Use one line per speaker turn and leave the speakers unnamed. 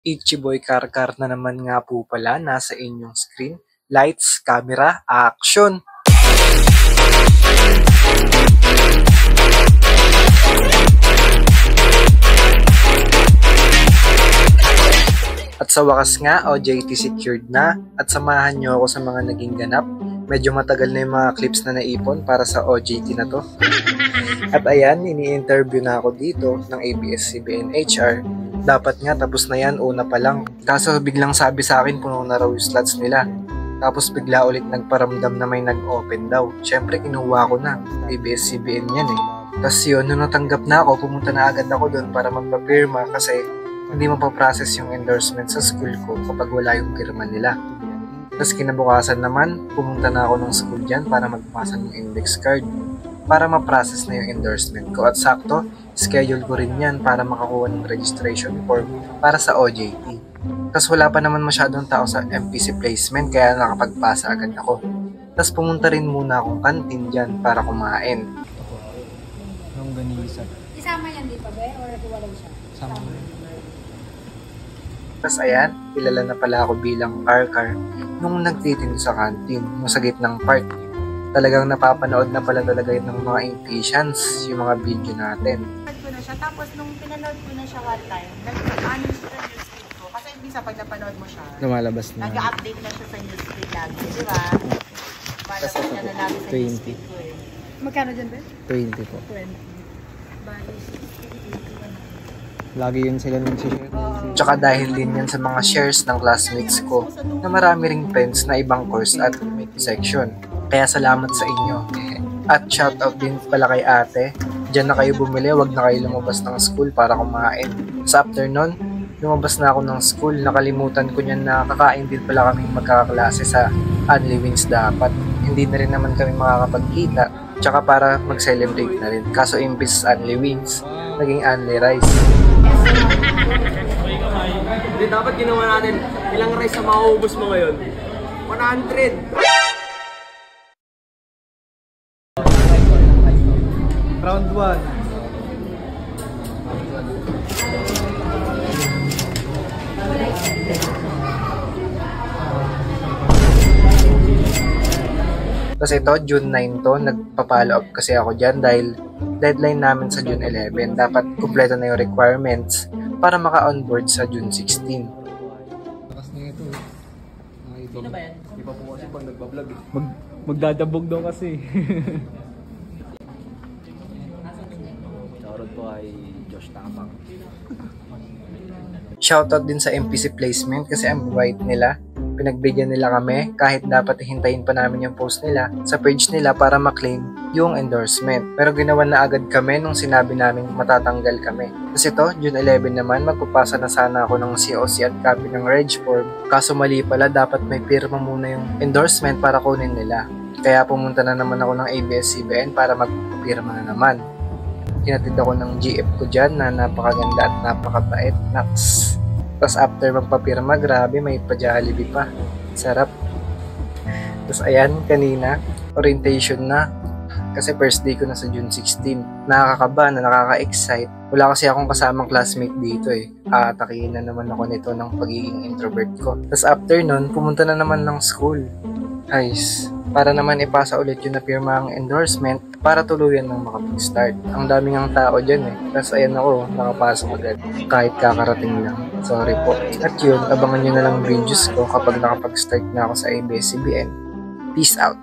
Ichiboy Karkar na naman nga po pala nasa inyong screen. Lights, camera, action! At sa wakas nga, OJT secured na at samahan nyo ako sa mga naging ganap. Medyo matagal na yung mga clips na naipon para sa OJT na to. At ayan, ini-interview na ako dito ng ABS-CBN HR. Dapat nga tapos na yan una pa lang. Kaso biglang sabi sa akin puno na raw yung slots nila. Tapos bigla ulit nagparamdam na may nag-open daw. Syempre kinuha ko na. ABS-CBN yan eh. Tapos yun, nung natanggap na ako, pumunta na agad ako doon para magpapirma kasi hindi mapaprocess yung endorsement sa school ko kapag wala yung pirma nila. Tapos kinabukasan naman, pumunta na ako ng school dyan para magpasa ng index card para ma-process na yung endorsement ko. At sakto, schedule ko rin yan para makakuha ng registration form para sa OJT. Tapos wala pa naman masyadong tao sa MPC placement kaya nakapagpasa agad ako. Tapos pumunta rin muna akong kantin dyan para kumain.
Longganisa.
Isama yan dito ba? Or iwalay siya?
Sama mo.
Tapos ayan, kilala na pala ako bilang Karkar nung nagtitinda sa kantin, yung sa gitnang part. Talagang napapanood na pala talaga yun ng mga impatients, yung mga video natin.
Pinanood ko na siya, tapos nung pinanood ko na siya one time, nag-ano siya sa newsfeed ko. Kasi minsan pag napanood mo siya,
Lumalabas na.
nag-update na siya sa newsfeed lagi, di ba? Palabas niya na lagi sa
20.
newsfeed ko eh.
Magkano dyan ba?
20 po.
20. Bali, 60, 81.
Lagi yun sila nag-share.
Tsaka dahil din yan sa mga shares ng classmates ko na marami ring friends na ibang course at section. Kaya salamat sa inyo. At shoutout din pala kay ate. Diyan na kayo bumili, wag na kayo lumabas ng school para kumain. Sa afternoon, lumabas na ako ng school. Nakalimutan ko niyan na kakain din pala kaming magkakaklase sa Unli Wings dapat. Hindi na rin naman kami makakapagkita. Tsaka para mag-celebrate na rin. Kaso imbis Unli Wings, naging Unli Rice.
Hindi, dapat ginawa natin ilang rice na mauubos mo ngayon? 100!
Round 1.
Tapos ito, June 9 to, nagpa-follow up kasi ako dyan dahil deadline namin sa June 11. Dapat kumpleto na yung requirements para maka-onboard sa June 16.
Lakas na ito.
Sino ba yan?
Iba po kasi pag nagbablog eh.
Magdadabog daw kasi.
Shoutout po kay Josh Tapang.
Shoutout din sa MPC placement kasi ang bait nila. Pinagbigyan nila kami kahit dapat hintayin pa namin yung post nila sa page nila para maklaim yung endorsement. Pero ginawa na agad kami nung sinabi namin matatanggal kami. Kasi ito, June 11 naman, magpapasa na sana ako ng COC at copy ng reg form. Kaso mali pala, dapat may pirma muna yung endorsement para kunin nila. Kaya pumunta na naman ako ng ABS-CBN para magpapirma na naman. Hinatid ako ng GF ko dyan na napakaganda at napakabait. Naks! Tapos after magpapirma, grabe, may pa-Jollibee pa. Sarap. Tapos ayan, kanina, orientation na. Kasi first day ko na sa June 16. Nakakakaba na, nakaka-excite. Wala kasi akong kasamang classmate dito eh. Aatakihin na naman ako nito ng pagiging introvert ko. Tapos after nun, pumunta na naman ng school. Guys, para naman ipasa ulit yung napirma ang endorsement para tuluyan ng makapag-start. Ang daming ang tao dyan eh. Tapos ayan ako, nakapasok agad. Kahit kakarating lang. Sorry po. At yun, abangan nyo na lang videos ko kapag nakapag-start na ako sa ABS-CBN. Peace out!